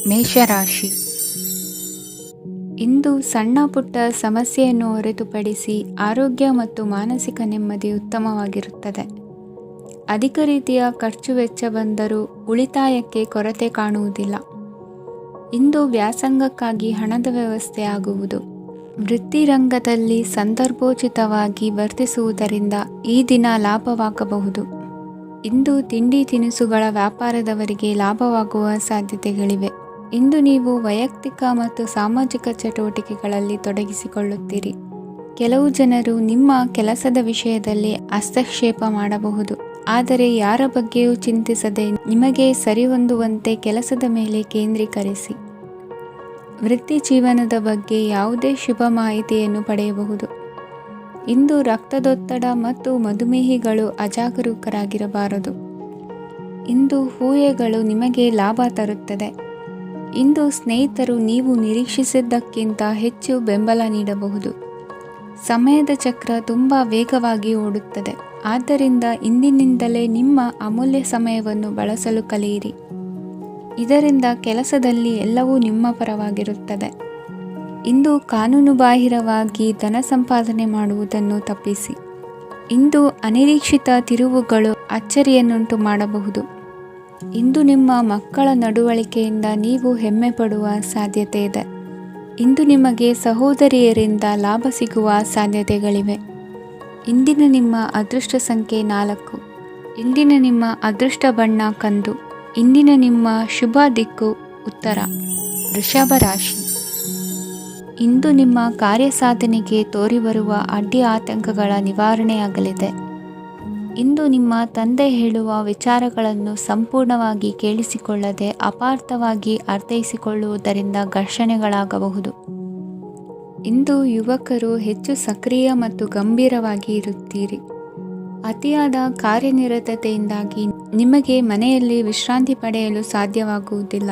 ಮೇಷರಾಶಿ. ಇಂದು ಸಣ್ಣ ಪುಟ್ಟ ಸಮಸ್ಯೆಯನ್ನು ಹೊರತುಪಡಿಸಿ ಆರೋಗ್ಯ ಮತ್ತು ಮಾನಸಿಕ ನೆಮ್ಮದಿ ಉತ್ತಮವಾಗಿರುತ್ತದೆ. ಅಧಿಕ ರೀತಿಯ ಖರ್ಚು ವೆಚ್ಚ ಬಂದರೂ ಉಳಿತಾಯಕ್ಕೆ ಕೊರತೆ ಕಾಣುವುದಿಲ್ಲ. ಇಂದು ವ್ಯಾಸಂಗಕ್ಕಾಗಿ ಹಣದ ವ್ಯವಸ್ಥೆ ಆಗುವುದು. ವೃತ್ತಿರಂಗದಲ್ಲಿ ಸಂದರ್ಭೋಚಿತವಾಗಿ ವರ್ತಿಸುವುದರಿಂದ ಈ ದಿನ ಲಾಭವಾಗಬಹುದು. ಇಂದು ತಿಂಡಿ ತಿನಿಸುಗಳ ವ್ಯಾಪಾರದವರಿಗೆ ಲಾಭವಾಗುವ ಸಾಧ್ಯತೆಗಳಿವೆ. ಇಂದು ನೀವು ವೈಯಕ್ತಿಕ ಮತ್ತು ಸಾಮಾಜಿಕ ಚಟುವಟಿಕೆಗಳಲ್ಲಿ ತೊಡಗಿಸಿಕೊಳ್ಳುತ್ತೀರಿ. ಕೆಲವು ಜನರು ನಿಮ್ಮ ಕೆಲಸದ ವಿಷಯದಲ್ಲಿ ಹಸ್ತಕ್ಷೇಪ ಮಾಡಬಹುದು, ಆದರೆ ಯಾರ ಬಗ್ಗೆಯೂ ಚಿಂತಿಸದೆ ನಿಮಗೆ ಸರಿಹೊಂದುವಂತೆ ಕೆಲಸದ ಮೇಲೆ ಕೇಂದ್ರೀಕರಿಸಿ. ವೃತ್ತಿ ಜೀವನದ ಬಗ್ಗೆ ಯಾವುದೇ ಶುಭ ಮಾಹಿತಿಯನ್ನು ಪಡೆಯಬಹುದು. ಇಂದು ರಕ್ತದೊತ್ತಡ ಮತ್ತು ಮಧುಮೇಹಿಗಳು ಅಜಾಗರೂಕರಾಗಿರಬಾರದು. ಇಂದು ಊಹೆಗಳು ನಿಮಗೆ ಲಾಭ ತರುತ್ತದೆ. ಇಂದು ಸ್ನೇಹಿತರು ನೀವು ನಿರೀಕ್ಷಿಸಿದ್ದಕ್ಕಿಂತ ಹೆಚ್ಚು ಬೆಂಬಲ ನೀಡಬಹುದು. ಸಮಯದ ಚಕ್ರ ತುಂಬ ವೇಗವಾಗಿ ಓಡುತ್ತದೆ, ಆದ್ದರಿಂದ ಇಂದಿನಿಂದಲೇ ನಿಮ್ಮ ಅಮೂಲ್ಯ ಸಮಯವನ್ನು ಬಳಸಲು ಕಲಿಯಿರಿ. ಇದರಿಂದ ಕೆಲಸದಲ್ಲಿ ಎಲ್ಲವೂ ನಿಮ್ಮ ಪರವಾಗಿರುತ್ತದೆ. ಇಂದು ಕಾನೂನುಬಾಹಿರವಾಗಿ ಧನ ಸಂಪಾದನೆ ಮಾಡುವುದನ್ನು ತಪ್ಪಿಸಿ. ಇಂದು ಅನಿರೀಕ್ಷಿತ ತಿರುವುಗಳು ಅಚ್ಚರಿಯನ್ನುಂಟು ಮಾಡಬಹುದು. ಇಂದು ನಿಮ್ಮ ಮಕ್ಕಳ ನಡವಳಿಕೆಯಿಂದ ನೀವು ಹೆಮ್ಮೆ ಪಡುವ ಸಾಧ್ಯತೆ ಇದೆ. ಇಂದು ನಿಮಗೆ ಸಹೋದರಿಯರಿಂದ ಲಾಭ ಸಿಗುವ ಸಾಧ್ಯತೆಗಳಿವೆ. ಇಂದಿನ ನಿಮ್ಮ ಅದೃಷ್ಟ ಸಂಖ್ಯೆ 4. ಇಂದಿನ ನಿಮ್ಮ ಅದೃಷ್ಟ ಬಣ್ಣ ಕಂದು. ಇಂದಿನ ನಿಮ್ಮ ಶುಭ ದಿಕ್ಕು ಉತ್ತರ. ವೃಷಭ ರಾಶಿ. ಇಂದು ನಿಮ್ಮ ಕಾರ್ಯಸಾಧನೆಗೆ ತೋರಿಬರುವ ಅಡ್ಡಿ ಆತಂಕಗಳ ನಿವಾರಣೆಯಾಗಲಿದೆ. ಇಂದು ನಿಮ್ಮ ತಂದೆ ಹೇಳುವ ವಿಚಾರಗಳನ್ನು ಸಂಪೂರ್ಣವಾಗಿ ಕೇಳಿಸಿಕೊಳ್ಳದೆ ಅಪಾರ್ಥವಾಗಿ ಅರ್ಥೈಸಿಕೊಳ್ಳುವುದರಿಂದ ಘರ್ಷಣೆಗಳಾಗಬಹುದು. ಇಂದು ಯುವಕರು ಹೆಚ್ಚು ಸಕ್ರಿಯ ಮತ್ತು ಗಂಭೀರವಾಗಿ ಇರುತ್ತೀರಿ. ಅತಿಯಾದ ಕಾರ್ಯನಿರತತೆಯಿಂದಾಗಿ ನಿಮಗೆ ಮನೆಯಲ್ಲಿ ವಿಶ್ರಾಂತಿ ಪಡೆಯಲು ಸಾಧ್ಯವಾಗುವುದಿಲ್ಲ.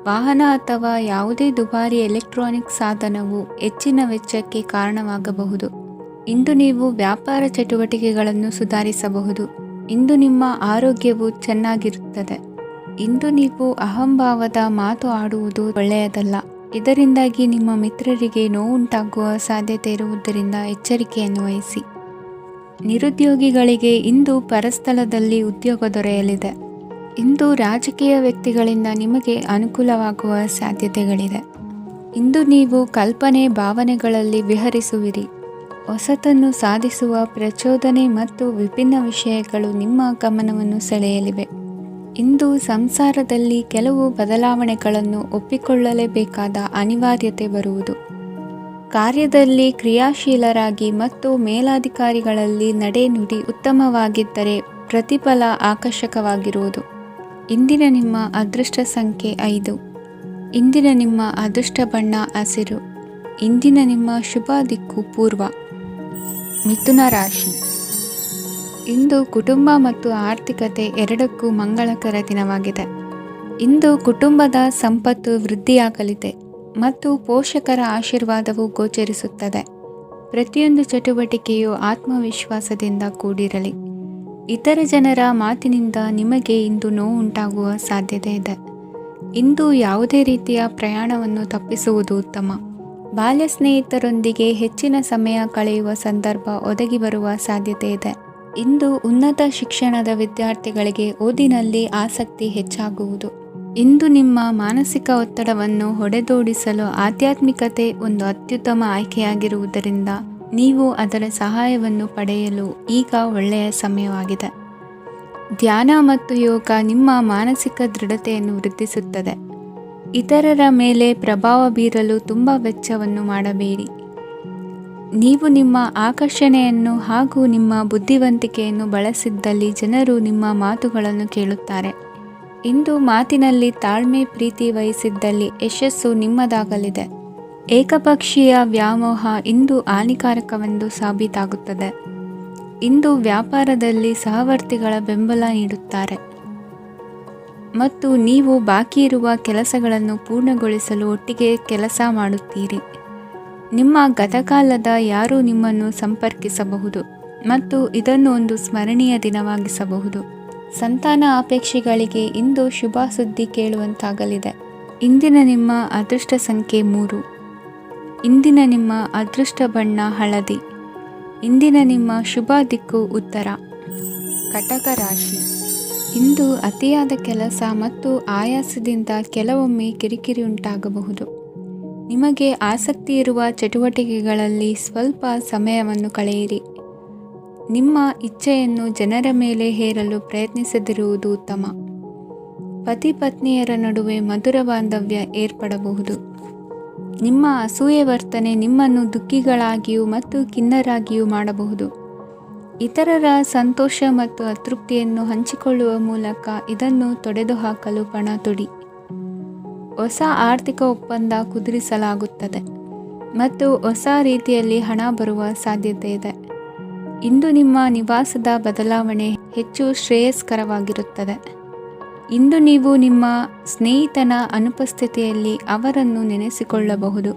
ವಾಹನ ಅಥವಾ ಯಾವುದೇ ದುಬಾರಿ ಎಲೆಕ್ಟ್ರಾನಿಕ್ ಸಾಧನವು ಹೆಚ್ಚಿನ ವೆಚ್ಚಕ್ಕೆ ಕಾರಣವಾಗಬಹುದು. ಇಂದು ನೀವು ವ್ಯಾಪಾರ ಚಟುವಟಿಕೆಗಳನ್ನು ಸುಧಾರಿಸಬಹುದು. ಇಂದು ನಿಮ್ಮ ಆರೋಗ್ಯವು ಚೆನ್ನಾಗಿರುತ್ತದೆ. ಇಂದು ನೀವು ಅಹಂಭಾವದ ಮಾತು ಆಡುವುದು ಒಳ್ಳೆಯದಲ್ಲ. ಇದರಿಂದಾಗಿ ನಿಮ್ಮ ಮಿತ್ರರಿಗೆ ನೋವುಂಟಾಗುವ ಸಾಧ್ಯತೆ ಇರುವುದರಿಂದ ಎಚ್ಚರಿಕೆಯನ್ನು ವಹಿಸಿ. ನಿರುದ್ಯೋಗಿಗಳಿಗೆ ಇಂದು ಪರಸ್ಥಳದಲ್ಲಿ ಉದ್ಯೋಗ ದೊರೆಯಲಿದೆ. ಇಂದು ರಾಜಕೀಯ ವ್ಯಕ್ತಿಗಳಿಂದ ನಿಮಗೆ ಅನುಕೂಲವಾಗುವ ಸಾಧ್ಯತೆಗಳಿದೆ. ಇಂದು ನೀವು ಕಲ್ಪನೆ ಭಾವನೆಗಳಲ್ಲಿ ವಿಹರಿಸುವಿರಿ. ಹೊಸತನ್ನು ಸಾಧಿಸುವ ಪ್ರಚೋದನೆ ಮತ್ತು ವಿಭಿನ್ನ ವಿಷಯಗಳು ನಿಮ್ಮ ಗಮನವನ್ನು ಸೆಳೆಯಲಿವೆ. ಇಂದು ಸಂಸಾರದಲ್ಲಿ ಕೆಲವು ಬದಲಾವಣೆಗಳನ್ನು ಒಪ್ಪಿಕೊಳ್ಳಲೇಬೇಕಾದ ಅನಿವಾರ್ಯತೆ ಬರುವುದು. ಕಾರ್ಯದಲ್ಲಿ ಕ್ರಿಯಾಶೀಲರಾಗಿ ಮತ್ತು ಮೇಲಾಧಿಕಾರಿಗಳಲ್ಲಿ ನಡೆನುಡಿ ಉತ್ತಮವಾಗಿದ್ದರೆ ಪ್ರತಿಫಲ ಆಕರ್ಷಕವಾಗಿರುವುದು. ಇಂದಿನ ನಿಮ್ಮ ಅದೃಷ್ಟ ಸಂಖ್ಯೆ 5. ಇಂದಿನ ನಿಮ್ಮ ಅದೃಷ್ಟ ಬಣ್ಣ ಹಸಿರು. ಇಂದಿನ ನಿಮ್ಮ ಶುಭ ದಿಕ್ಕು ಪೂರ್ವ. ಮಿಥುನ ರಾಶಿ. ಇಂದು ಕುಟುಂಬ ಮತ್ತು ಆರ್ಥಿಕತೆ ಎರಡಕ್ಕೂ ಮಂಗಳಕರ ದಿನವಾಗಿದೆ. ಇಂದು ಕುಟುಂಬದ ಸಂಪತ್ತು ವೃದ್ಧಿಯಾಗಲಿದೆ ಮತ್ತು ಪೋಷಕರ ಆಶೀರ್ವಾದವು ಗೋಚರಿಸುತ್ತದೆ. ಪ್ರತಿಯೊಂದು ಚಟುವಟಿಕೆಯು ಆತ್ಮವಿಶ್ವಾಸದಿಂದ ಕೂಡಿರಲಿ. ಇತರ ಜನರ ಮಾತಿನಿಂದ ನಿಮಗೆ ಇಂದು ನೋವುಂಟಾಗುವ ಸಾಧ್ಯತೆ ಇದೆ. ಇಂದು ಯಾವುದೇ ರೀತಿಯ ಪ್ರಯಾಣವನ್ನು ತಪ್ಪಿಸುವುದು ಉತ್ತಮ. ಬಾಲ್ಯ ಸ್ನೇಹಿತರೊಂದಿಗೆ ಹೆಚ್ಚಿನ ಸಮಯ ಕಳೆಯುವ ಸಂದರ್ಭ ಒದಗಿ ಬರುವ ಸಾಧ್ಯತೆ ಇದೆ. ಇಂದು ಉನ್ನತ ಶಿಕ್ಷಣದ ವಿದ್ಯಾರ್ಥಿಗಳಿಗೆ ಓದಿನಲ್ಲಿ ಆಸಕ್ತಿ ಹೆಚ್ಚಾಗುವುದು. ಇಂದು ನಿಮ್ಮ ಮಾನಸಿಕ ಒತ್ತಡವನ್ನು ಹೊಡೆದೋಡಿಸಲು ಆಧ್ಯಾತ್ಮಿಕತೆ ಒಂದು ಅತ್ಯುತ್ತಮ ಆಯ್ಕೆಯಾಗಿರುವುದರಿಂದ ನೀವು ಅದರ ಸಹಾಯವನ್ನು ಪಡೆಯಲು ಈಗ ಒಳ್ಳೆಯ ಸಮಯವಾಗಿದೆ. ಧ್ಯಾನ ಮತ್ತು ಯೋಗ ನಿಮ್ಮ ಮಾನಸಿಕ ದೃಢತೆಯನ್ನು ವೃದ್ಧಿಸುತ್ತದೆ. ಇತರರ ಮೇಲೆ ಪ್ರಭಾವ ಬೀರಲು ತುಂಬ ವೆಚ್ಚವನ್ನು ಮಾಡಬೇಡಿ. ನೀವು ನಿಮ್ಮ ಆಕರ್ಷಣೆಯನ್ನು ಹಾಗೂ ನಿಮ್ಮ ಬುದ್ಧಿವಂತಿಕೆಯನ್ನು ಬಳಸಿದ್ದಲ್ಲಿ ಜನರು ನಿಮ್ಮ ಮಾತುಗಳನ್ನು ಕೇಳುತ್ತಾರೆ. ಇಂದು ಮಾತಿನಲ್ಲಿ ತಾಳ್ಮೆ ಪ್ರೀತಿ ವಹಿಸಿದ್ದಲ್ಲಿ ಯಶಸ್ಸು ನಿಮ್ಮದಾಗಲಿದೆ. ಏಕಪಕ್ಷೀಯ ವ್ಯಾಮೋಹ ಇಂದು ಹಾನಿಕಾರಕವೆಂದು ಸಾಬೀತಾಗುತ್ತದೆ. ಇಂದು ವ್ಯಾಪಾರದಲ್ಲಿ ಸಹವರ್ತಿಗಳ ಬೆಂಬಲ ನೀಡುತ್ತಾರೆ ಮತ್ತು ನೀವು ಬಾಕಿ ಇರುವ ಕೆಲಸಗಳನ್ನು ಪೂರ್ಣಗೊಳಿಸಲು ಒಟ್ಟಿಗೆ ಕೆಲಸ ಮಾಡುತ್ತೀರಿ. ನಿಮ್ಮ ಗತಕಾಲದ ಯಾರೂ ನಿಮ್ಮನ್ನು ಸಂಪರ್ಕಿಸಬಹುದು ಮತ್ತು ಇದನ್ನು ಒಂದು ಸ್ಮರಣೀಯ ದಿನವಾಗಿಸಬಹುದು. ಸಂತಾನ ಅಪೇಕ್ಷೆಗಳಿಗೆ ಇಂದು ಶುಭ ಸುದ್ದಿ ಕೇಳುವಂತಾಗಲಿದೆ. ಇಂದಿನ ನಿಮ್ಮ ಅದೃಷ್ಟ ಸಂಖ್ಯೆ 3. ಇಂದಿನ ನಿಮ್ಮ ಅದೃಷ್ಟ ಬಣ್ಣ ಹಳದಿ. ಇಂದಿನ ನಿಮ್ಮ ಶುಭ ದಿಕ್ಕು ಉತ್ತರ. ಕಟಕ ರಾಶಿ. ಇಂದು ಅತಿಯಾದ ಕೆಲಸ ಮತ್ತು ಆಯಾಸದಿಂದ ಕೆಲವೊಮ್ಮೆ ಕಿರಿಕಿರಿ ಉಂಟಾಗಬಹುದು. ನಿಮಗೆ ಆಸಕ್ತಿ ಇರುವ ಚಟುವಟಿಕೆಗಳಲ್ಲಿ ಸ್ವಲ್ಪ ಸಮಯವನ್ನು ಕಳೆಯಿರಿ. ನಿಮ್ಮ ಇಚ್ಛೆಯನ್ನು ಜನರ ಮೇಲೆ ಹೇರಲು ಪ್ರಯತ್ನಿಸದಿರುವುದು ಉತ್ತಮ. ಪತಿ ಪತ್ನಿಯರ ನಡುವೆ ಮಧುರ ಬಾಂಧವ್ಯ ಏರ್ಪಡಬಹುದು. ನಿಮ್ಮ ಅಸೂಯೆ ವರ್ತನೆ ನಿಮ್ಮನ್ನು ದುಃಖಿಗಳಾಗಿಯೂ ಮತ್ತು ಖಿನ್ನರಾಗಿಯೂ ಮಾಡಬಹುದು. ಇತರರ ಸಂತೋಷ ಮತ್ತು ಅತೃಪ್ತಿಯನ್ನು ಹಂಚಿಕೊಳ್ಳುವ ಮೂಲಕ ಇದನ್ನು ತೊಡೆದುಹಾಕಲು ಪಣ ತೊಡಿ. ಹೊಸ ಆರ್ಥಿಕ ಒಪ್ಪಂದ ಕುದುರಿಸಲಾಗುತ್ತದೆ ಮತ್ತು ಹೊಸ ರೀತಿಯಲ್ಲಿ ಹಣ ಬರುವ ಸಾಧ್ಯತೆ ಇದೆ. ಇಂದು ನಿಮ್ಮ ನಿವಾಸದ ಬದಲಾವಣೆ ಹೆಚ್ಚು ಶ್ರೇಯಸ್ಕರವಾಗಿರುತ್ತದೆ. ಇಂದು ನೀವು ನಿಮ್ಮ ಸ್ನೇಹಿತನ ಅನುಪಸ್ಥಿತಿಯಲ್ಲಿ ಅವರನ್ನು ನೆನೆಸಿಕೊಳ್ಳಬಹುದು.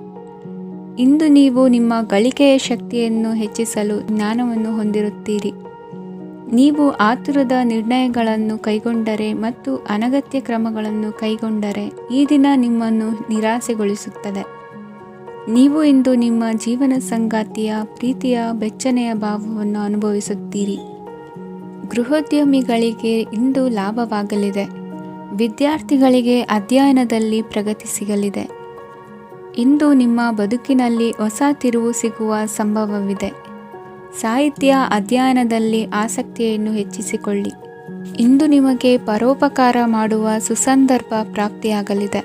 ಇಂದು ನೀವು ನಿಮ್ಮ ಗಳಿಕೆಯ ಶಕ್ತಿಯನ್ನು ಹೆಚ್ಚಿಸಲು ಜ್ಞಾನವನ್ನು ಹೊಂದಿರುತ್ತೀರಿ. ನೀವು ಆತುರದ ನಿರ್ಣಯಗಳನ್ನು ಕೈಗೊಂಡರೆ ಮತ್ತು ಅನಗತ್ಯ ಕ್ರಮಗಳನ್ನು ಕೈಗೊಂಡರೆ ಈ ದಿನ ನಿಮ್ಮನ್ನು ನಿರಾಸೆಗೊಳಿಸುತ್ತದೆ. ನೀವು ಇಂದು ನಿಮ್ಮ ಜೀವನ ಸಂಗಾತಿಯ ಪ್ರೀತಿಯ ಬೆಚ್ಚನೆಯ ಭಾವವನ್ನು ಅನುಭವಿಸುತ್ತೀರಿ. ಗೃಹೋದ್ಯಮಿಗಳಿಗೆ ಇಂದು ಲಾಭವಾಗಲಿದೆ. ವಿದ್ಯಾರ್ಥಿಗಳಿಗೆ ಅಧ್ಯಯನದಲ್ಲಿ ಪ್ರಗತಿ ಸಿಗಲಿದೆ. ಇಂದು ನಿಮ್ಮ ಬದುಕಿನಲ್ಲಿ ಹೊಸ ತಿರುವು ಸಿಗುವ ಸಂಭವವಿದೆ. ಸಾಹಿತ್ಯ ಅಧ್ಯಯನದಲ್ಲಿ ಆಸಕ್ತಿಯನ್ನು ಹೆಚ್ಚಿಸಿಕೊಳ್ಳಿ. ಇಂದು ನಿಮಗೆ ಪರೋಪಕಾರ ಮಾಡುವ ಸುಸಂದರ್ಭ ಪ್ರಾಪ್ತಿಯಾಗಲಿದೆ.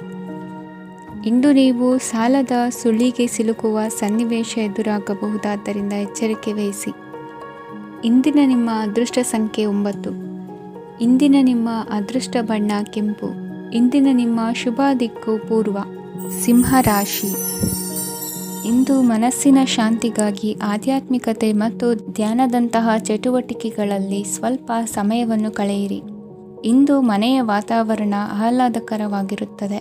ಇಂದು ನೀವು ಸಾಲದ ಸುಳಿಗೆ ಸಿಲುಕುವ ಸನ್ನಿವೇಶ ಎದುರಾಗಬಹುದಾದ್ದರಿಂದ ಎಚ್ಚರಿಕೆ ವಹಿಸಿ. ಇಂದಿನ ನಿಮ್ಮ ಅದೃಷ್ಟ ಸಂಖ್ಯೆ 9. ಇಂದಿನ ನಿಮ್ಮ ಅದೃಷ್ಟ ಬಣ್ಣ ಕೆಂಪು. ಇಂದಿನ ನಿಮ್ಮ ಶುಭ ದಿಕ್ಕು ಪೂರ್ವ. ಸಿಂಹರಾಶಿ. ಇಂದು ಮನಸ್ಸಿನ ಶಾಂತಿಗಾಗಿ ಆಧ್ಯಾತ್ಮಿಕತೆ ಮತ್ತು ಧ್ಯಾನದಂತಹ ಚಟುವಟಿಕೆಗಳಲ್ಲಿ ಸ್ವಲ್ಪ ಸಮಯವನ್ನು ಕಳೆಯಿರಿ. ಇಂದು ಮನೆಯ ವಾತಾವರಣ ಆಹ್ಲಾದಕರವಾಗಿರುತ್ತದೆ.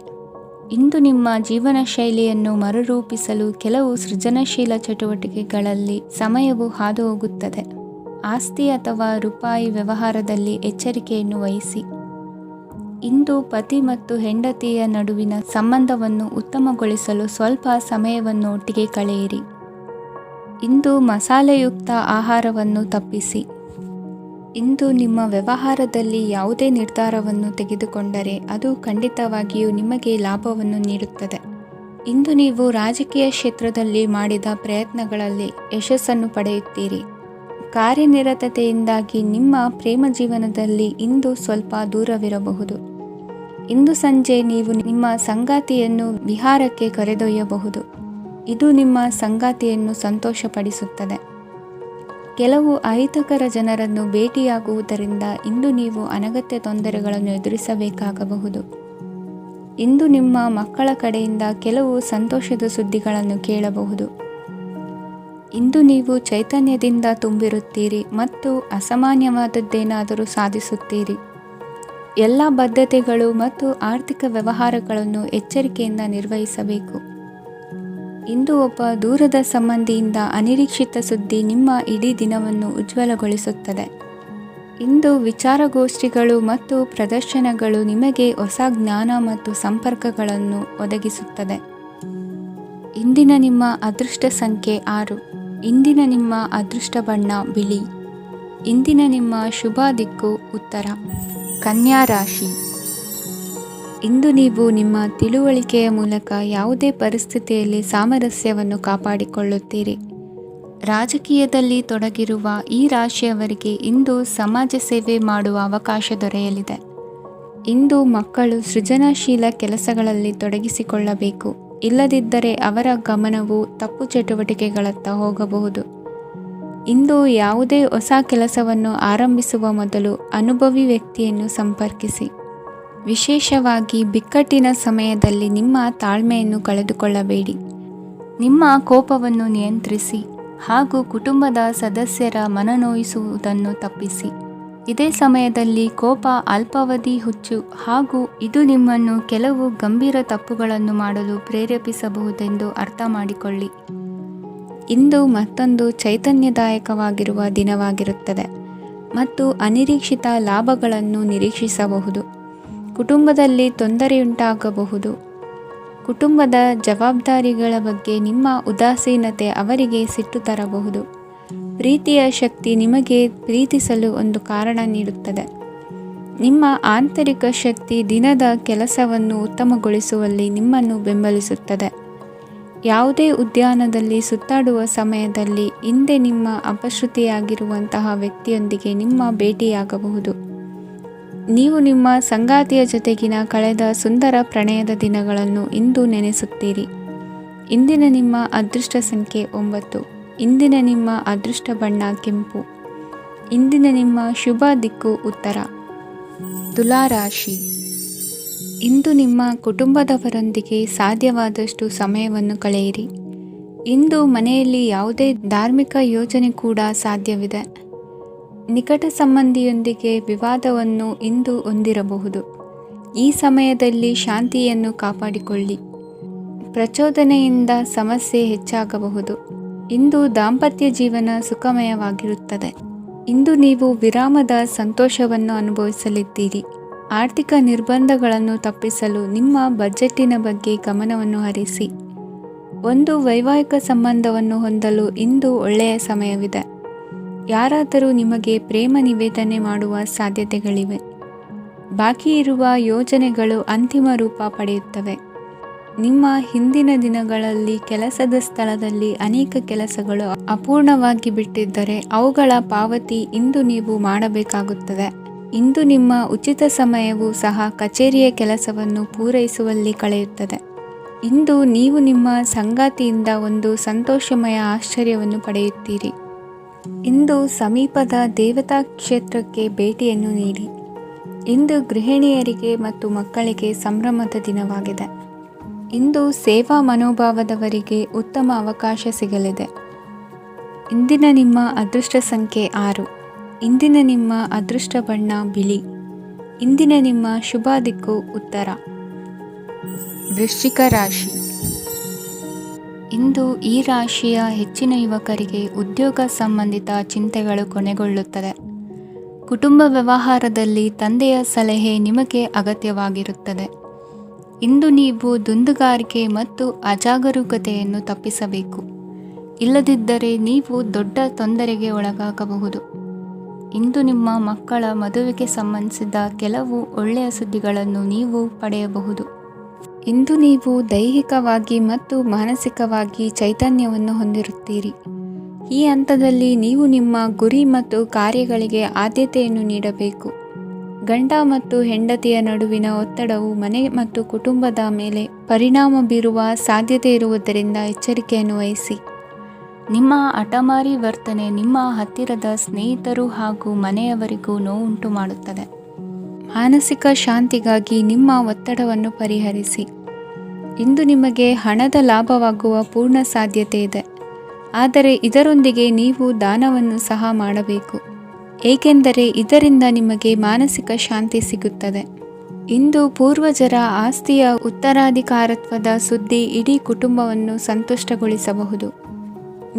ಇಂದು ನಿಮ್ಮ ಜೀವನ ಶೈಲಿಯನ್ನು ಮರುರೂಪಿಸಲು ಕೆಲವು ಸೃಜನಶೀಲ ಚಟುವಟಿಕೆಗಳಲ್ಲಿ ಸಮಯವು ಹಾದುಹೋಗುತ್ತದೆ. ಆಸ್ತಿ ಅಥವಾ ರೂಪಾಯಿ ವ್ಯವಹಾರದಲ್ಲಿ ಎಚ್ಚರಿಕೆಯನ್ನು ವಹಿಸಿ. ಇಂದು ಪತಿ ಮತ್ತು ಹೆಂಡತಿಯ ನಡುವಿನ ಸಂಬಂಧವನ್ನು ಉತ್ತಮಗೊಳಿಸಲು ಸ್ವಲ್ಪ ಸಮಯವನ್ನು ಒಟ್ಟಿಗೆ ಕಳೆಯಿರಿ. ಇಂದು ಮಸಾಲೆಯುಕ್ತ ಆಹಾರವನ್ನು ತಪ್ಪಿಸಿ. ಇಂದು ನಿಮ್ಮ ವ್ಯವಹಾರದಲ್ಲಿ ಯಾವುದೇ ನಿರ್ಧಾರವನ್ನು ತೆಗೆದುಕೊಂಡರೆ ಅದು ಖಂಡಿತವಾಗಿಯೂ ನಿಮಗೆ ಲಾಭವನ್ನು ನೀಡುತ್ತದೆ. ಇಂದು ನೀವು ರಾಜಕೀಯ ಕ್ಷೇತ್ರದಲ್ಲಿ ಮಾಡಿದ ಪ್ರಯತ್ನಗಳಲ್ಲಿ ಯಶಸ್ಸನ್ನು ಪಡೆಯುತ್ತೀರಿ. ಕಾರ್ಯನಿರತತೆಯಿಂದಾಗಿ ನಿಮ್ಮ ಪ್ರೇಮ ಜೀವನದಲ್ಲಿ ಇಂದು ಸ್ವಲ್ಪ ದೂರವಿರಬಹುದು. ಇಂದು ಸಂಜೆ ನೀವು ನಿಮ್ಮ ಸಂಗಾತಿಯನ್ನು ವಿಹಾರಕ್ಕೆ ಕರೆದೊಯ್ಯಬಹುದು. ಇದು ನಿಮ್ಮ ಸಂಗಾತಿಯನ್ನು ಸಂತೋಷಪಡಿಸುತ್ತದೆ. ಕೆಲವು ಅಹಿತಕರ ಜನರನ್ನು ಭೇಟಿಯಾಗುವುದರಿಂದ ಇಂದು ನೀವು ಅನಗತ್ಯ ತೊಂದರೆಗಳನ್ನು ಎದುರಿಸಬೇಕಾಗಬಹುದು. ಇಂದು ನಿಮ್ಮ ಮಕ್ಕಳ ಕಡೆಯಿಂದ ಕೆಲವು ಸಂತೋಷದ ಸುದ್ದಿಗಳನ್ನು ಕೇಳಬಹುದು. ಇಂದು ನೀವು ಚೈತನ್ಯದಿಂದ ತುಂಬಿರುತ್ತೀರಿ ಮತ್ತು ಅಸಾಮಾನ್ಯವಾದದ್ದೇನಾದರೂ ಸಾಧಿಸುತ್ತೀರಿ. ಎಲ್ಲ ಬದ್ಧತೆಗಳು ಮತ್ತು ಆರ್ಥಿಕ ವ್ಯವಹಾರಗಳನ್ನು ಎಚ್ಚರಿಕೆಯಿಂದ ನಿರ್ವಹಿಸಬೇಕು. ಇಂದು ಒಬ್ಬ ದೂರದ ಸಂಬಂಧಿಯಿಂದ ಅನಿರೀಕ್ಷಿತ ಸುದ್ದಿ ನಿಮ್ಮ ಇಡೀ ದಿನವನ್ನು ಉಜ್ವಲಗೊಳಿಸುತ್ತದೆ. ಇಂದು ವಿಚಾರಗೋಷ್ಠಿಗಳು ಮತ್ತು ಪ್ರದರ್ಶನಗಳು ನಿಮಗೆ ಹೊಸ ಜ್ಞಾನ ಮತ್ತು ಸಂಪರ್ಕಗಳನ್ನು ಒದಗಿಸುತ್ತದೆ. ಇಂದಿನ ನಿಮ್ಮ ಅದೃಷ್ಟ ಸಂಖ್ಯೆ 6. ಇಂದಿನ ನಿಮ್ಮ ಅದೃಷ್ಟ ಬಣ್ಣ ಬಿಳಿ. ಇಂದಿನ ನಿಮ್ಮ ಶುಭ ದಿಕ್ಕು ಉತ್ತರ. ಕನ್ಯಾ ರಾಶಿ. ಇಂದು ನೀವು ನಿಮ್ಮ ತಿಳುವಳಿಕೆಯ ಮೂಲಕ ಯಾವುದೇ ಪರಿಸ್ಥಿತಿಯಲ್ಲಿ ಸಾಮರಸ್ಯವನ್ನು ಕಾಪಾಡಿಕೊಳ್ಳುತ್ತೀರಿ. ರಾಜಕೀಯದಲ್ಲಿ ತೊಡಗಿರುವ ಈ ರಾಶಿಯವರಿಗೆ ಇಂದು ಸಮಾಜ ಸೇವೆ ಮಾಡುವ ಅವಕಾಶ ದೊರೆಯಲಿದೆ. ಇಂದು ಮಕ್ಕಳು ಸೃಜನಶೀಲ ಕೆಲಸಗಳಲ್ಲಿ ತೊಡಗಿಸಿಕೊಳ್ಳಬೇಕು. ಇಲ್ಲದಿದ್ದರೆ ಅವರ ಗಮನವು ತಪ್ಪು ಚಟುವಟಿಕೆಗಳತ್ತ ಹೋಗಬಹುದು. ಇಂದು ಯಾವುದೇ ಹೊಸ ಕೆಲಸವನ್ನು ಆರಂಭಿಸುವ ಮೊದಲು ಅನುಭವಿ ವ್ಯಕ್ತಿಯನ್ನು ಸಂಪರ್ಕಿಸಿ. ವಿಶೇಷವಾಗಿ ಬಿಕ್ಕಟ್ಟಿನ ಸಮಯದಲ್ಲಿ ನಿಮ್ಮ ತಾಳ್ಮೆಯನ್ನು ಕಳೆದುಕೊಳ್ಳಬೇಡಿ. ನಿಮ್ಮ ಕೋಪವನ್ನು ನಿಯಂತ್ರಿಸಿ ಹಾಗೂ ಕುಟುಂಬದ ಸದಸ್ಯರ ಮನನೋಯಿಸುವುದನ್ನು ತಪ್ಪಿಸಿ. ಇದೇ ಸಮಯದಲ್ಲಿ ಕೋಪ ಅಲ್ಪಾವಧಿ ಹುಚ್ಚು ಹಾಗೂ ಇದು ನಿಮ್ಮನ್ನು ಕೆಲವು ಗಂಭೀರ ತಪ್ಪುಗಳನ್ನು ಮಾಡಲು ಪ್ರೇರೇಪಿಸಬಹುದೆಂದು ಅರ್ಥ ಮಾಡಿಕೊಳ್ಳಿ. ಇಂದು ಮತ್ತೊಂದು ಚೈತನ್ಯದಾಯಕವಾಗಿರುವ ದಿನವಾಗಿರುತ್ತದೆ. ಮತ್ತು ಅನಿರೀಕ್ಷಿತ ಲಾಭಗಳನ್ನು ನಿರೀಕ್ಷಿಸಬಹುದು. ಕುಟುಂಬದಲ್ಲಿ ತೊಂದರೆಯುಂಟಾಗಬಹುದು. ಕುಟುಂಬದ ಜವಾಬ್ದಾರಿಗಳ ಬಗ್ಗೆ ನಿಮ್ಮ ಉದಾಸೀನತೆ ಅವರಿಗೆ ಸಿಟ್ಟು ತರಬಹುದು. ಪ್ರೀತಿಯ ಶಕ್ತಿ ನಿಮಗೆ ಪ್ರೀತಿಸಲು ಒಂದು ಕಾರಣ ನೀಡುತ್ತದೆ. ನಿಮ್ಮ ಆಂತರಿಕ ಶಕ್ತಿ ದಿನದ ಕೆಲಸವನ್ನು ಉತ್ತಮಗೊಳಿಸುವಲ್ಲಿ ನಿಮ್ಮನ್ನು ಬೆಂಬಲಿಸುತ್ತದೆ. ಯಾವುದೇ ಉದ್ಯಾನದಲ್ಲಿ ಸುತ್ತಾಡುವ ಸಮಯದಲ್ಲಿ ಹಿಂದೆ ನಿಮ್ಮ ಅಪಶ್ರುತಿಯಾಗಿರುವಂತಹ ವ್ಯಕ್ತಿಯೊಂದಿಗೆ ನಿಮ್ಮ ಭೇಟಿಯಾಗಬಹುದು. ನೀವು ನಿಮ್ಮ ಸಂಗಾತಿಯ ಜೊತೆಗಿನ ಕಳೆದ ಸುಂದರ ಪ್ರಣಯದ ದಿನಗಳನ್ನು ಇಂದು ನೆನೆಸುತ್ತೀರಿ. ಇಂದಿನ ನಿಮ್ಮ ಅದೃಷ್ಟ ಸಂಖ್ಯೆ 9. ಇಂದಿನ ನಿಮ್ಮ ಅದೃಷ್ಟ ಬಣ್ಣ ಕೆಂಪು. ಇಂದಿನ ನಿಮ್ಮ ಶುಭ ದಿಕ್ಕು ಉತ್ತರ. ತುಲಾ ರಾಶಿ. ಇಂದು ನಿಮ್ಮ ಕುಟುಂಬದವರೊಂದಿಗೆ ಸಾಧ್ಯವಾದಷ್ಟು ಸಮಯವನ್ನು ಕಳೆಯಿರಿ. ಇಂದು ಮನೆಯಲ್ಲಿ ಯಾವುದೇ ಧಾರ್ಮಿಕ ಯೋಜನೆ ಕೂಡ ಸಾಧ್ಯವಿದೆ. ನಿಕಟ ಸಂಬಂಧಿಯೊಂದಿಗೆ ವಿವಾದವನ್ನು ಇಂದು ಹೊಂದಿರಬಹುದು. ಈ ಸಮಯದಲ್ಲಿ ಶಾಂತಿಯನ್ನು ಕಾಪಾಡಿಕೊಳ್ಳಿ. ಪ್ರಚೋದನೆಯಿಂದ ಸಮಸ್ಯೆ ಹೆಚ್ಚಾಗಬಹುದು. ಇಂದು ದಾಂಪತ್ಯ ಜೀವನ ಸುಖಮಯವಾಗಿರುತ್ತದೆ. ಇಂದು ನೀವು ವಿರಾಮದ ಸಂತೋಷವನ್ನು ಅನುಭವಿಸಲಿದ್ದೀರಿ. ಆರ್ಥಿಕ ನಿರ್ಬಂಧಗಳನ್ನು ತಪ್ಪಿಸಲು ನಿಮ್ಮ ಬಜೆಟ್ಟಿನ ಬಗ್ಗೆ ಗಮನವನ್ನು ಹರಿಸಿ. ಒಂದು ವೈವಾಹಿಕ ಸಂಬಂಧವನ್ನು ಹೊಂದಲು ಇಂದು ಒಳ್ಳೆಯ ಸಮಯವಿದೆ. ಯಾರಾದರೂ ನಿಮಗೆ ಪ್ರೇಮ ನಿವೇದನೆ ಮಾಡುವ ಸಾಧ್ಯತೆಗಳಿವೆ. ಬಾಕಿ ಇರುವ ಯೋಜನೆಗಳು ಅಂತಿಮ ರೂಪ ಪಡೆಯುತ್ತವೆ. ನಿಮ್ಮ ಹಿಂದಿನ ದಿನಗಳಲ್ಲಿ ಕೆಲಸದ ಸ್ಥಳದಲ್ಲಿ ಅನೇಕ ಕೆಲಸಗಳು ಅಪೂರ್ಣವಾಗಿ ಬಿಟ್ಟಿದ್ದರೆ ಅವುಗಳ ಪಾವತಿ ಇಂದು ನೀವು ಮಾಡಬೇಕಾಗುತ್ತದೆ. ಇಂದು ನಿಮ್ಮ ಉಚಿತ ಸಮಯವೂ ಸಹ ಕಚೇರಿಯ ಕೆಲಸವನ್ನು ಪೂರೈಸುವಲ್ಲಿ ಕಳೆಯುತ್ತದೆ. ಇಂದು ನೀವು ನಿಮ್ಮ ಸಂಗಾತಿಯಿಂದ ಒಂದು ಸಂತೋಷಮಯ ಆಶ್ಚರ್ಯವನ್ನು ಪಡೆಯುತ್ತೀರಿ. ಇಂದು ಸಮೀಪದ ದೇವತಾ ಕ್ಷೇತ್ರಕ್ಕೆ ಭೇಟಿಯನ್ನು ನೀಡಿ. ಇಂದು ಗೃಹಿಣಿಯರಿಗೆ ಮತ್ತು ಮಕ್ಕಳಿಗೆ ಸಂಭ್ರಮದ ದಿನವಾಗಿದೆ. ಇಂದು ಸೇವಾ ಮನೋಭಾವದವರಿಗೆ ಉತ್ತಮ ಅವಕಾಶ ಸಿಗಲಿದೆ. ಇಂದಿನ ನಿಮ್ಮ ಅದೃಷ್ಟ ಸಂಖ್ಯೆ 6. ಇಂದಿನ ನಿಮ್ಮ ಅದೃಷ್ಟ ಬಣ್ಣ ಬಿಳಿ. ಇಂದಿನ ನಿಮ್ಮ ಶುಭ ದಿಕ್ಕು ಉತ್ತರ. ವೃಶ್ಚಿಕ ರಾಶಿ. ಇಂದು ಈ ರಾಶಿಯ ಹೆಚ್ಚಿನ ಯುವಕರಿಗೆ ಉದ್ಯೋಗ ಸಂಬಂಧಿತ ಚಿಂತೆಗಳು ಕೊನೆಗೊಳ್ಳುತ್ತದೆ. ಕುಟುಂಬ ವ್ಯವಹಾರದಲ್ಲಿ ತಂದೆಯ ಸಲಹೆ ನಿಮಗೆ ಅಗತ್ಯವಾಗಿರುತ್ತದೆ. ಇಂದು ನೀವು ದುಂದುಗಾರಿಕೆ ಮತ್ತು ಅಜಾಗರೂಕತೆಯನ್ನು ತಪ್ಪಿಸಬೇಕು. ಇಲ್ಲದಿದ್ದರೆ ನೀವು ದೊಡ್ಡ ತೊಂದರೆಗೆ ಒಳಗಾಗಬಹುದು. ಇಂದು ನಿಮ್ಮ ಮಕ್ಕಳ ಮದುವೆಗೆ ಸಂಬಂಧಿಸಿದ ಕೆಲವು ಒಳ್ಳೆಯ ಸುದ್ದಿಗಳನ್ನು ನೀವು ಪಡೆಯಬಹುದು. ಇಂದು ನೀವು ದೈಹಿಕವಾಗಿ ಮತ್ತು ಮಾನಸಿಕವಾಗಿ ಚೈತನ್ಯವನ್ನು ಹೊಂದಿರುತ್ತೀರಿ. ಈ ಹಂತದಲ್ಲಿ ನೀವು ನಿಮ್ಮ ಗುರಿ ಮತ್ತು ಕಾರ್ಯಗಳಿಗೆ ಆದ್ಯತೆಯನ್ನು ನೀಡಬೇಕು. ಗಂಡ ಮತ್ತು ಹೆಂಡತಿಯ ನಡುವಿನ ಒತ್ತಡವು ಮನೆ ಮತ್ತು ಕುಟುಂಬದ ಮೇಲೆ ಪರಿಣಾಮ ಬೀರುವ ಸಾಧ್ಯತೆ ಇರುವುದರಿಂದ ಎಚ್ಚರಿಕೆಯನ್ನು ವಹಿಸಿ. ನಿಮ್ಮ ಹಠಮಾರಿ ವರ್ತನೆ ನಿಮ್ಮ ಹತ್ತಿರದ ಸ್ನೇಹಿತರು ಹಾಗೂ ಮನೆಯವರಿಗೂ ನೋವುಂಟು ಮಾಡುತ್ತದೆ. ಮಾನಸಿಕ ಶಾಂತಿಗಾಗಿ ನಿಮ್ಮ ಒತ್ತಡವನ್ನು ಪರಿಹರಿಸಿ. ಇಂದು ನಿಮಗೆ ಹಣದ ಲಾಭವಾಗುವ ಪೂರ್ಣ ಸಾಧ್ಯತೆ ಇದೆ. ಆದರೆ ಇದರೊಂದಿಗೆ ನೀವು ದಾನವನ್ನು ಸಹ ಮಾಡಬೇಕು, ಏಕೆಂದರೆ ಇದರಿಂದ ನಿಮಗೆ ಮಾನಸಿಕ ಶಾಂತಿ ಸಿಗುತ್ತದೆ. ಇಂದು ಪೂರ್ವಜರ ಆಸ್ತಿಯ ಉತ್ತರಾಧಿಕಾರತ್ವದ ಸುದ್ದಿ ಇಡೀ ಕುಟುಂಬವನ್ನು ಸಂತುಷ್ಟಗೊಳಿಸಬಹುದು.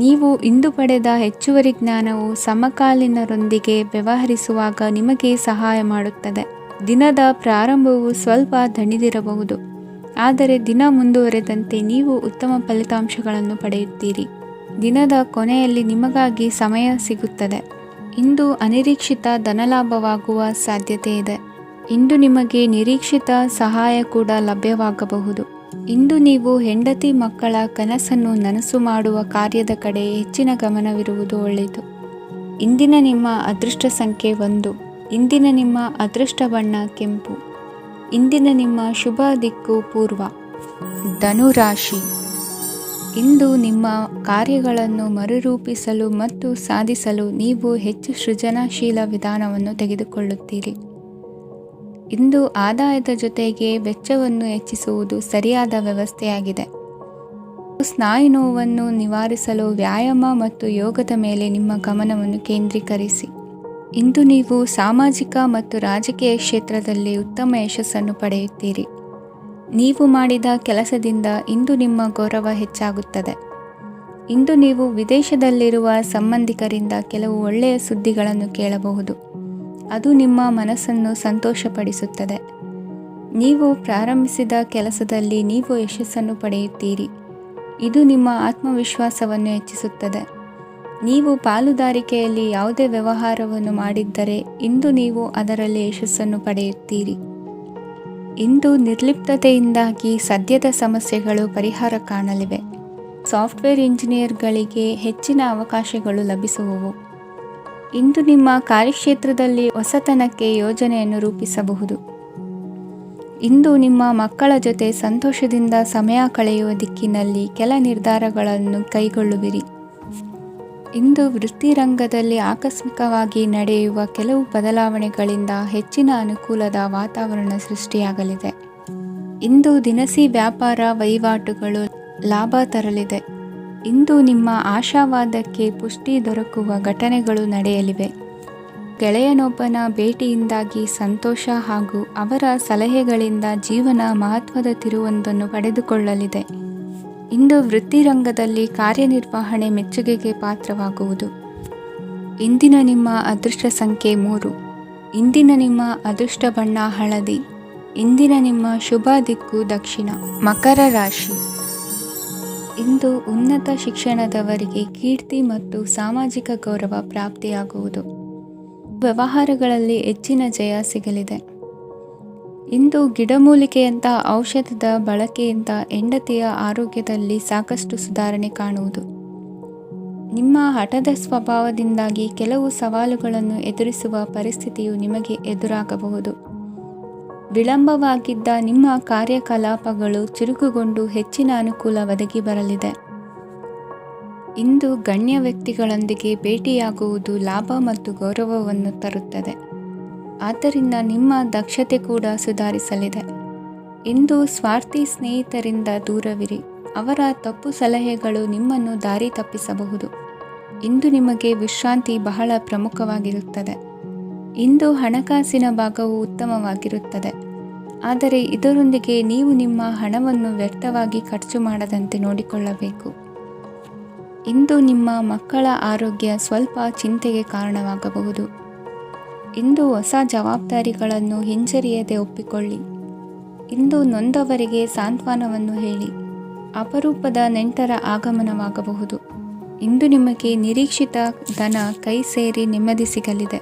ನೀವು ಇಂದು ಪಡೆದ ಹೆಚ್ಚುವರಿ ಜ್ಞಾನವು ಸಮಕಾಲೀನರೊಂದಿಗೆ ವ್ಯವಹರಿಸುವಾಗ ನಿಮಗೆ ಸಹಾಯ ಮಾಡುತ್ತದೆ. ದಿನದ ಪ್ರಾರಂಭವು ಸ್ವಲ್ಪ ದಣಿದಿರಬಹುದು, ಆದರೆ ದಿನ ಮುಂದುವರೆದಂತೆ ನೀವು ಉತ್ತಮ ಫಲಿತಾಂಶಗಳನ್ನು ಪಡೆಯುತ್ತೀರಿ. ದಿನದ ಕೊನೆಯಲ್ಲಿ ನಿಮಗಾಗಿ ಸಮಯ ಸಿಗುತ್ತದೆ. ಇಂದು ಅನಿರೀಕ್ಷಿತ ಧನಲಾಭವಾಗುವ ಸಾಧ್ಯತೆ ಇದೆ. ಇಂದು ನಿಮಗೆ ನಿರೀಕ್ಷಿತ ಸಹಾಯ ಕೂಡ ಲಭ್ಯವಾಗಬಹುದು. ಇಂದು ನೀವು ಹೆಂಡತಿ ಮಕ್ಕಳ ಕನಸನ್ನು ನನಸು ಮಾಡುವ ಕಾರ್ಯದ ಕಡೆ ಹೆಚ್ಚಿನ ಗಮನವಿರುವುದು ಒಳ್ಳೆಯದು. ಇಂದಿನ ನಿಮ್ಮ ಅದೃಷ್ಟ ಸಂಖ್ಯೆ 1. ಇಂದಿನ ನಿಮ್ಮ ಅದೃಷ್ಟ ಬಣ್ಣ ಕೆಂಪು. ಇಂದಿನ ನಿಮ್ಮ ಶುಭ ದಿಕ್ಕು ಪೂರ್ವ. ಧನು ರಾಶಿ. ಇಂದು ನಿಮ್ಮ ಕಾರ್ಯಗಳನ್ನು ಮರುರೂಪಿಸಲು ಮತ್ತು ಸಾಧಿಸಲು ನೀವು ಹೆಚ್ಚು ಸೃಜನಶೀಲ ವಿಧಾನವನ್ನು ತೆಗೆದುಕೊಳ್ಳುತ್ತೀರಿ. ಇಂದು ಆದಾಯದ ಜೊತೆಗೆ ವೆಚ್ಚವನ್ನು ಹೆಚ್ಚಿಸುವುದು ಸರಿಯಾದ ವ್ಯವಸ್ಥೆಯಾಗಿದೆ. ಸ್ನಾಯು ನೋವನ್ನು ನಿವಾರಿಸಲು ವ್ಯಾಯಾಮ ಮತ್ತು ಯೋಗದ ಮೇಲೆ ನಿಮ್ಮ ಗಮನವನ್ನು ಕೇಂದ್ರೀಕರಿಸಿ. ಇಂದು ನೀವು ಸಾಮಾಜಿಕ ಮತ್ತು ರಾಜಕೀಯ ಕ್ಷೇತ್ರದಲ್ಲಿ ಉತ್ತಮ ಯಶಸ್ಸನ್ನು ಪಡೆಯುತ್ತೀರಿ. ನೀವು ಮಾಡಿದ ಕೆಲಸದಿಂದ ಇಂದು ನಿಮ್ಮ ಗೌರವ ಹೆಚ್ಚಾಗುತ್ತದೆ. ಇಂದು ನೀವು ವಿದೇಶದಲ್ಲಿರುವ ಸಂಬಂಧಿಕರಿಂದ ಕೆಲವು ಒಳ್ಳೆಯ ಸುದ್ದಿಗಳನ್ನು ಕೇಳಬಹುದು. ಅದು ನಿಮ್ಮ ಮನಸ್ಸನ್ನು ಸಂತೋಷಪಡಿಸುತ್ತದೆ. ನೀವು ಪ್ರಾರಂಭಿಸಿದ ಕೆಲಸದಲ್ಲಿ ನೀವು ಯಶಸ್ಸನ್ನು ಪಡೆಯುತ್ತೀರಿ. ಇದು ನಿಮ್ಮ ಆತ್ಮವಿಶ್ವಾಸವನ್ನು ಹೆಚ್ಚಿಸುತ್ತದೆ. ನೀವು ಪಾಲುದಾರಿಕೆಯಲ್ಲಿ ಯಾವುದೇ ವ್ಯವಹಾರವನ್ನು ಮಾಡಿದ್ದರೆ ಇಂದು ನೀವು ಅದರಲ್ಲಿ ಯಶಸ್ಸನ್ನು ಪಡೆಯುತ್ತೀರಿ. ಇಂದು ನಿರ್ಲಿಪ್ತತೆಯಿಂದಾಗಿ ಸದ್ಯದ ಸಮಸ್ಯೆಗಳು ಪರಿಹಾರ ಕಾಣಲಿವೆ. ಸಾಫ್ಟ್ವೇರ್ ಇಂಜಿನಿಯರ್ಗಳಿಗೆ ಹೆಚ್ಚಿನ ಅವಕಾಶಗಳು ಲಭಿಸುವವು. ಇಂದು ನಿಮ್ಮ ಕಾರ್ಯಕ್ಷೇತ್ರದಲ್ಲಿ ಹೊಸತನಕ್ಕೆ ಯೋಜನೆಯನ್ನು ರೂಪಿಸಬಹುದು. ಇಂದು ನಿಮ್ಮ ಮಕ್ಕಳ ಜೊತೆ ಸಂತೋಷದಿಂದ ಸಮಯ ಕಳೆಯುವ ದಿಕ್ಕಿನಲ್ಲಿ ಕೆಲ ನಿರ್ಧಾರಗಳನ್ನು ಕೈಗೊಳ್ಳುವಿರಿ. ಇಂದು ವೃತ್ತಿರಂಗದಲ್ಲಿ ಆಕಸ್ಮಿಕವಾಗಿ ನಡೆಯುವ ಕೆಲವು ಬದಲಾವಣೆಗಳಿಂದ ಹೆಚ್ಚಿನ ಅನುಕೂಲದ ವಾತಾವರಣ ಸೃಷ್ಟಿಯಾಗಲಿದೆ. ಇಂದು ದಿನಸಿ ವ್ಯಾಪಾರ ವಹಿವಾಟುಗಳು ಲಾಭ ತರಲಿದೆ. ಇಂದು ನಿಮ್ಮ ಆಶಾವಾದಕ್ಕೆ ಪುಷ್ಟಿ ದೊರಕುವ ಘಟನೆಗಳು ನಡೆಯಲಿವೆ. ಗೆಳೆಯನೊಬ್ಬನ ಭೇಟಿಯಿಂದಾಗಿ ಸಂತೋಷ ಹಾಗೂ ಅವರ ಸಲಹೆಗಳಿಂದ ಜೀವನ ಮಹತ್ವದ ತಿರುವೊಂದನ್ನು ಪಡೆದುಕೊಳ್ಳಲಿದೆ. ಇಂದು ವೃತ್ತಿರಂಗದಲ್ಲಿ ಕಾರ್ಯನಿರ್ವಹಣೆ ಮೆಚ್ಚುಗೆಗೆ ಪಾತ್ರವಾಗುವುದು. ಇಂದಿನ ನಿಮ್ಮ ಅದೃಷ್ಟ ಸಂಖ್ಯೆ 3. ಇಂದಿನ ನಿಮ್ಮ ಅದೃಷ್ಟ ಬಣ್ಣ ಹಳದಿ. ಇಂದಿನ ನಿಮ್ಮ ಶುಭ ದಿಕ್ಕು ದಕ್ಷಿಣ. ಮಕರ ರಾಶಿ. ಇಂದು ಉನ್ನತ ಶಿಕ್ಷಣದವರಿಗೆ ಕೀರ್ತಿ ಮತ್ತು ಸಾಮಾಜಿಕ ಗೌರವ ಪ್ರಾಪ್ತಿಯಾಗುವುದು. ವ್ಯವಹಾರಗಳಲ್ಲಿ ಹೆಚ್ಚಿನ ಜಯ ಸಿಗಲಿದೆ. ಇಂದು ಗಿಡಮೂಲಿಕೆಯಂಥ ಔಷಧದ ಬಳಕೆಯಿಂದ ಹೆಂಡತಿಯ ಆರೋಗ್ಯದಲ್ಲಿ ಸಾಕಷ್ಟು ಸುಧಾರಣೆ ಕಾಣುವುದು. ನಿಮ್ಮ ಹಠದ ಸ್ವಭಾವದಿಂದಾಗಿ ಕೆಲವು ಸವಾಲುಗಳನ್ನು ಎದುರಿಸುವ ಪರಿಸ್ಥಿತಿಯು ನಿಮಗೆ ಎದುರಾಗಬಹುದು. ವಿಳಂಬವಾಗಿದ್ದ ನಿಮ್ಮ ಕಾರ್ಯಕಲಾಪಗಳು ಚುರುಕುಗೊಂಡು ಹೆಚ್ಚಿನ ಅನುಕೂಲ ಒದಗಿ ಬರಲಿದೆ. ಇಂದು ಗಣ್ಯ ವ್ಯಕ್ತಿಗಳೊಂದಿಗೆ ಭೇಟಿಯಾಗುವುದು ಲಾಭ ಮತ್ತು ಗೌರವವನ್ನು ತರುತ್ತದೆ. ಆದ್ದರಿಂದ ನಿಮ್ಮ ದಕ್ಷತೆ ಕೂಡ ಸುಧಾರಿಸಲಿದೆ. ಇಂದು ಸ್ವಾರ್ಥಿ ಸ್ನೇಹಿತರಿಂದ ದೂರವಿರಿ. ಅವರ ತಪ್ಪು ಸಲಹೆಗಳು ನಿಮ್ಮನ್ನು ದಾರಿ ತಪ್ಪಿಸಬಹುದು. ಇಂದು ನಿಮಗೆ ವಿಶ್ರಾಂತಿ ಬಹಳ ಪ್ರಮುಖವಾಗಿರುತ್ತದೆ. ಇಂದು ಹಣಕಾಸಿನ ಭಾಗವು ಉತ್ತಮವಾಗಿರುತ್ತದೆ. ಆದರೆ ಇದರೊಂದಿಗೆ ನೀವು ನಿಮ್ಮ ಹಣವನ್ನು ವ್ಯರ್ಥವಾಗಿ ಖರ್ಚು ಮಾಡದಂತೆ ನೋಡಿಕೊಳ್ಳಬೇಕು. ಇಂದು ನಿಮ್ಮ ಮಕ್ಕಳ ಆರೋಗ್ಯ ಸ್ವಲ್ಪ ಚಿಂತೆಗೆ ಕಾರಣವಾಗಬಹುದು. ಇಂದು ಹೊಸ ಜವಾಬ್ದಾರಿಗಳನ್ನು ಹಿಂಜರಿಯದೆ ಒಪ್ಪಿಕೊಳ್ಳಿ. ಇಂದು ನೊಂದವರಿಗೆ ಸಾಂತ್ವನವನ್ನು ಹೇಳಿ. ಅಪರೂಪದ ನೆಂಟರ ಆಗಮನವಾಗಬಹುದು. ಇಂದು ನಿಮಗೆ ನಿರೀಕ್ಷಿತ ಧನ ಕೈ ಸೇರಿ ನೆಮ್ಮದಿ ಸಿಗಲಿದೆ.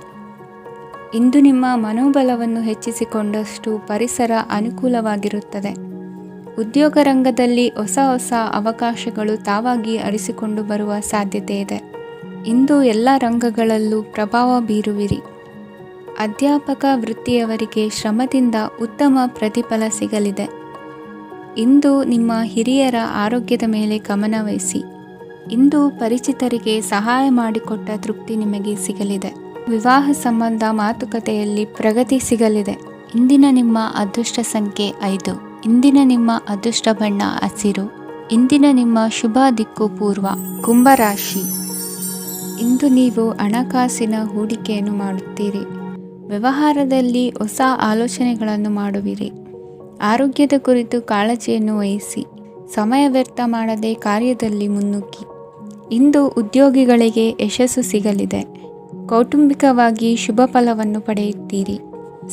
ಇಂದು ನಿಮ್ಮ ಮನೋಬಲವನ್ನು ಹೆಚ್ಚಿಸಿಕೊಂಡಷ್ಟು ಪರಿಸರ ಅನುಕೂಲವಾಗಿರುತ್ತದೆ. ಉದ್ಯೋಗ ರಂಗದಲ್ಲಿ ಹೊಸ ಅವಕಾಶಗಳು ತಾವಾಗಿ ಅರಿಸಿಕೊಂಡು ಬರುವ ಸಾಧ್ಯತೆ ಇದೆ. ಇಂದು ಎಲ್ಲ ರಂಗಗಳಲ್ಲೂ ಪ್ರಭಾವ ಬೀರುವಿರಿ. ಅಧ್ಯಾಪಕ ವೃತ್ತಿಯವರಿಗೆ ಶ್ರಮದಿಂದ ಉತ್ತಮ ಪ್ರತಿಫಲ ಸಿಗಲಿದೆ. ಇಂದು ನಿಮ್ಮ ಹಿರಿಯರ ಆರೋಗ್ಯದ ಮೇಲೆ ಗಮನವಹಿಸಿ. ಇಂದು ಪರಿಚಿತರಿಗೆ ಸಹಾಯ ಮಾಡಿಕೊಟ್ಟ ತೃಪ್ತಿ ನಿಮಗೆ ಸಿಗಲಿದೆ. ವಿವಾಹ ಸಂಬಂಧ ಮಾತುಕತೆಯಲ್ಲಿ ಪ್ರಗತಿ ಸಿಗಲಿದೆ. ಇಂದಿನ ನಿಮ್ಮ ಅದೃಷ್ಟ ಸಂಖ್ಯೆ 5. ಇಂದಿನ ನಿಮ್ಮ ಅದೃಷ್ಟ ಬಣ್ಣ ಹಸಿರು. ಇಂದಿನ ನಿಮ್ಮ ಶುಭ ದಿಕ್ಕು ಪೂರ್ವ. ಕುಂಭರಾಶಿ. ಇಂದು ನೀವು ಹಣಕಾಸಿನ ಹೂಡಿಕೆಯನ್ನು ಮಾಡುತ್ತೀರಿ. ವ್ಯವಹಾರದಲ್ಲಿ ಹೊಸ ಆಲೋಚನೆಗಳನ್ನು ಮಾಡುವಿರಿ. ಆರೋಗ್ಯದ ಕುರಿತು ಕಾಳಜಿಯನ್ನು ವಹಿಸಿ. ಸಮಯ ವ್ಯರ್ಥ ಮಾಡದೆ ಕಾರ್ಯದಲ್ಲಿ ಮುನ್ನುಗ್ಗಿ. ಇಂದು ಉದ್ಯೋಗಿಗಳಿಗೆ ಯಶಸ್ಸು ಸಿಗಲಿದೆ. ಕೌಟುಂಬಿಕವಾಗಿ ಶುಭ ಫಲವನ್ನು ಪಡೆಯುತ್ತೀರಿ.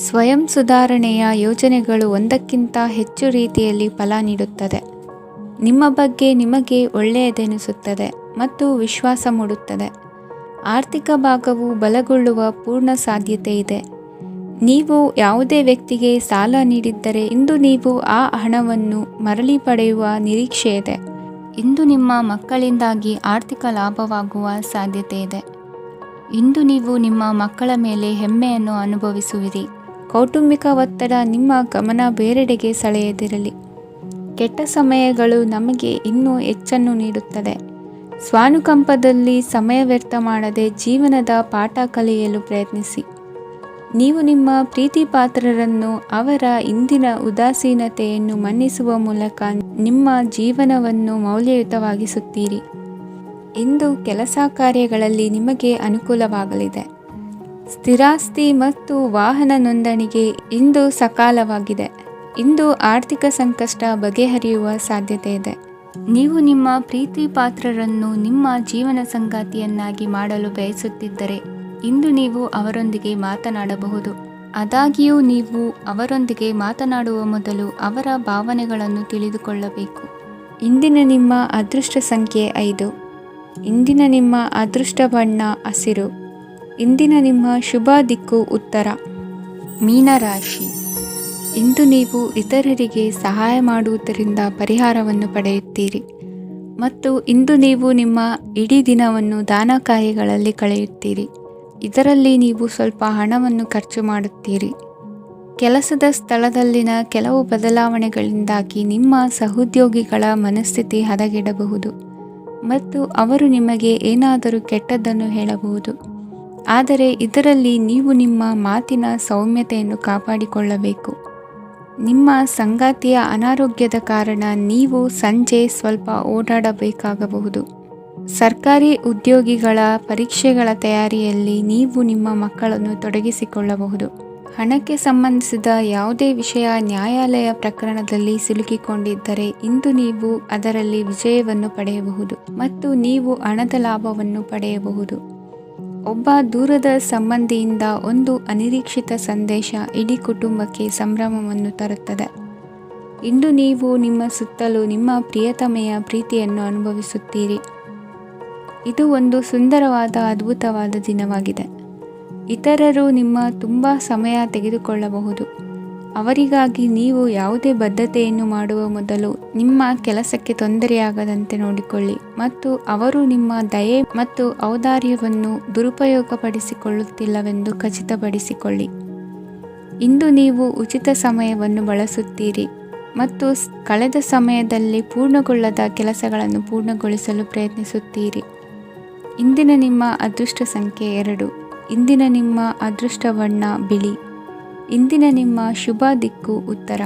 ಸ್ವಯಂ ಸುಧಾರಣೆಯ ಯೋಜನೆಗಳು ಒಂದಕ್ಕಿಂತ ಹೆಚ್ಚು ರೀತಿಯಲ್ಲಿ ಫಲ ನೀಡುತ್ತದೆ. ನಿಮ್ಮ ಬಗ್ಗೆ ನಿಮಗೆ ಒಳ್ಳೆಯದೆನಿಸುತ್ತದೆ ಮತ್ತು ವಿಶ್ವಾಸ ಮೂಡುತ್ತದೆ. ಆರ್ಥಿಕ ಭಾಗವು ಬಲಗೊಳ್ಳುವ ಪೂರ್ಣ ಸಾಧ್ಯತೆ ಇದೆ. ನೀವು ಯಾವುದೇ ವ್ಯಕ್ತಿಗೆ ಸಾಲ ನೀಡಿದ್ದರೆ ಇಂದು ನೀವು ಆ ಹಣವನ್ನು ಮರಳಿ ಪಡೆಯುವ ನಿರೀಕ್ಷೆ ಇದೆ. ಇಂದು ನಿಮ್ಮ ಮಕ್ಕಳಿಂದಾಗಿ ಆರ್ಥಿಕ ಲಾಭವಾಗುವ ಸಾಧ್ಯತೆ ಇದೆ. ಇಂದು ನೀವು ನಿಮ್ಮ ಮಕ್ಕಳ ಮೇಲೆ ಹೆಮ್ಮೆಯನ್ನು ಅನುಭವಿಸುವಿರಿ. ಕೌಟುಂಬಿಕ ಒತ್ತಡ ನಿಮ್ಮ ಗಮನ ಬೇರೆಡೆಗೆ ಸೆಳೆಯದಿರಲಿ. ಕೆಟ್ಟ ಸಮಯಗಳು ನಮಗೆ ಇನ್ನೂ ಹೆಚ್ಚನ್ನು ನೀಡುತ್ತದೆ. ಸ್ವಾನುಕಂಪದಲ್ಲಿ ಸಮಯ ವ್ಯರ್ಥ ಮಾಡದೆ ಜೀವನದ ಪಾಠ ಕಲಿಯಲು ಪ್ರಯತ್ನಿಸಿ. ನೀವು ನಿಮ್ಮ ಪ್ರೀತಿ ಪಾತ್ರರನ್ನು ಅವರ ಇಂದಿನ ಉದಾಸೀನತೆಯನ್ನು ಮನ್ನಿಸುವ ಮೂಲಕ ನಿಮ್ಮ ಜೀವನವನ್ನು ಮೌಲ್ಯಯುತವಾಗಿಸುತ್ತೀರಿ. ಇಂದು ಕೆಲಸ ಕಾರ್ಯಗಳಲ್ಲಿ ನಿಮಗೆ ಅನುಕೂಲವಾಗಲಿದೆ. ಸ್ಥಿರಾಸ್ತಿ ಮತ್ತು ವಾಹನ ನೋಂದಣಿಗೆ ಇಂದು ಸಕಾಲವಾಗಿದೆ. ಇಂದು ಆರ್ಥಿಕ ಸಂಕಷ್ಟ ಬಗೆಹರಿಯುವ ಸಾಧ್ಯತೆ ಇದೆ. ನೀವು ನಿಮ್ಮ ಪ್ರೀತಿ ಪಾತ್ರರನ್ನು ನಿಮ್ಮ ಜೀವನ ಸಂಗಾತಿಯನ್ನಾಗಿ ಮಾಡಲು ಬಯಸುತ್ತಿದ್ದರೆ ಇಂದು ನೀವು ಅವರೊಂದಿಗೆ ಮಾತನಾಡಬಹುದು. ಆದಾಗ್ಯೂ ನೀವು ಅವರೊಂದಿಗೆ ಮಾತನಾಡುವ ಮೊದಲು ಅವರ ಭಾವನೆಗಳನ್ನು ತಿಳಿದುಕೊಳ್ಳಬೇಕು. ಇಂದಿನ ನಿಮ್ಮ ಅದೃಷ್ಟ ಸಂಖ್ಯೆ 5. ಇಂದಿನ ನಿಮ್ಮ ಅದೃಷ್ಟ ಬಣ್ಣ ಹಸಿರು. ಇಂದಿನ ನಿಮ್ಮ ಶುಭ ದಿಕ್ಕು ಉತ್ತರ. ಮೀನರಾಶಿ. ಇಂದು ನೀವು ಇತರರಿಗೆ ಸಹಾಯ ಮಾಡುವುದರಿಂದ ಪರಿಹಾರವನ್ನು ಪಡೆಯುತ್ತೀರಿ ಮತ್ತು ಇಂದು ನೀವು ನಿಮ್ಮ ಇಡೀ ದಿನವನ್ನು ದಾನ ಕಾರ್ಯಗಳಲ್ಲಿ ಕಳೆಯುತ್ತೀರಿ. ಇದರಲ್ಲಿ ನೀವು ಸ್ವಲ್ಪ ಹಣವನ್ನು ಖರ್ಚು ಮಾಡುತ್ತೀರಿ. ಕೆಲಸದ ಸ್ಥಳದಲ್ಲಿನ ಕೆಲವು ಬದಲಾವಣೆಗಳಿಂದಾಗಿ ನಿಮ್ಮ ಸಹೋದ್ಯೋಗಿಗಳ ಮನಸ್ಥಿತಿ ಹದಗೆಡಬಹುದು ಮತ್ತು ಅವರು ನಿಮಗೆ ಏನಾದರೂ ಕೆಟ್ಟದ್ದನ್ನು ಹೇಳಬಹುದು. ಆದರೆ ಇದರಲ್ಲಿ ನೀವು ನಿಮ್ಮ ಮಾತಿನ ಸೌಮ್ಯತೆಯನ್ನು ಕಾಪಾಡಿಕೊಳ್ಳಬೇಕು. ನಿಮ್ಮ ಸಂಗಾತಿಯ ಅನಾರೋಗ್ಯದ ಕಾರಣ ನೀವು ಸಂಜೆ ಸ್ವಲ್ಪ ಓಡಾಡಬೇಕಾಗಬಹುದು. ಸರ್ಕಾರಿ ಉದ್ಯೋಗಿಗಳ ಪರೀಕ್ಷೆಗಳ ತಯಾರಿಯಲ್ಲಿ ನೀವು ನಿಮ್ಮ ಮಕ್ಕಳನ್ನು ತೊಡಗಿಸಿಕೊಳ್ಳಬಹುದು. ಹಣಕ್ಕೆ ಸಂಬಂಧಿಸಿದ ಯಾವುದೇ ವಿಷಯ ನ್ಯಾಯಾಲಯ ಪ್ರಕರಣದಲ್ಲಿ ಸಿಲುಕಿಕೊಂಡಿದ್ದರೆ ಇಂದು ನೀವು ಅದರಲ್ಲಿ ವಿಜಯವನ್ನು ಪಡೆಯಬಹುದು ಮತ್ತು ನೀವು ಹಣದ ಲಾಭವನ್ನು ಪಡೆಯಬಹುದು. ಒಬ್ಬ ದೂರದ ಸಂಬಂಧಿಯಿಂದ ಒಂದು ಅನಿರೀಕ್ಷಿತ ಸಂದೇಶ ಇಡೀ ಕುಟುಂಬಕ್ಕೆ ಸಂಭ್ರಮವನ್ನು ತರುತ್ತದೆ. ಇಂದು ನೀವು ನಿಮ್ಮ ಸುತ್ತಲೂ ನಿಮ್ಮ ಪ್ರಿಯತಮೆಯ ಪ್ರೀತಿಯನ್ನು ಅನುಭವಿಸುತ್ತೀರಿ. ಇದು ಒಂದು ಸುಂದರವಾದ ಅದ್ಭುತವಾದ ದಿನವಾಗಿದೆ. ಇತರರು ನಿಮ್ಮ ತುಂಬ ಸಮಯ ತೆಗೆದುಕೊಳ್ಳಬಹುದು. ಅವರಿಗಾಗಿ ನೀವು ಯಾವುದೇ ಬದ್ಧತೆಯನ್ನು ಮಾಡುವ ಮೊದಲು ನಿಮ್ಮ ಕೆಲಸಕ್ಕೆ ತೊಂದರೆಯಾಗದಂತೆ ನೋಡಿಕೊಳ್ಳಿ ಮತ್ತು ಅವರು ನಿಮ್ಮ ದಯೆ ಮತ್ತು ಔದಾರ್ಯವನ್ನು ದುರುಪಯೋಗಪಡಿಸಿಕೊಳ್ಳುತ್ತಿಲ್ಲವೆಂದು ಖಚಿತಪಡಿಸಿಕೊಳ್ಳಿ. ಇಂದು ನೀವು ಉಚಿತ ಸಮಯವನ್ನು ಬಳಸುತ್ತೀರಿ ಮತ್ತು ಕಳೆದ ಸಮಯದಲ್ಲಿ ಪೂರ್ಣಗೊಳ್ಳದ ಕೆಲಸಗಳನ್ನು ಪೂರ್ಣಗೊಳಿಸಲು ಪ್ರಯತ್ನಿಸುತ್ತೀರಿ. ಇಂದಿನ ನಿಮ್ಮ ಅದೃಷ್ಟ ಸಂಖ್ಯೆ 2. ಇಂದಿನ ನಿಮ್ಮ ಅದೃಷ್ಟ ಬಣ್ಣ ಬಿಳಿ. ಇಂದಿನ ನಿಮ್ಮ ಶುಭ ದಿಕ್ಕು ಉತ್ತರ.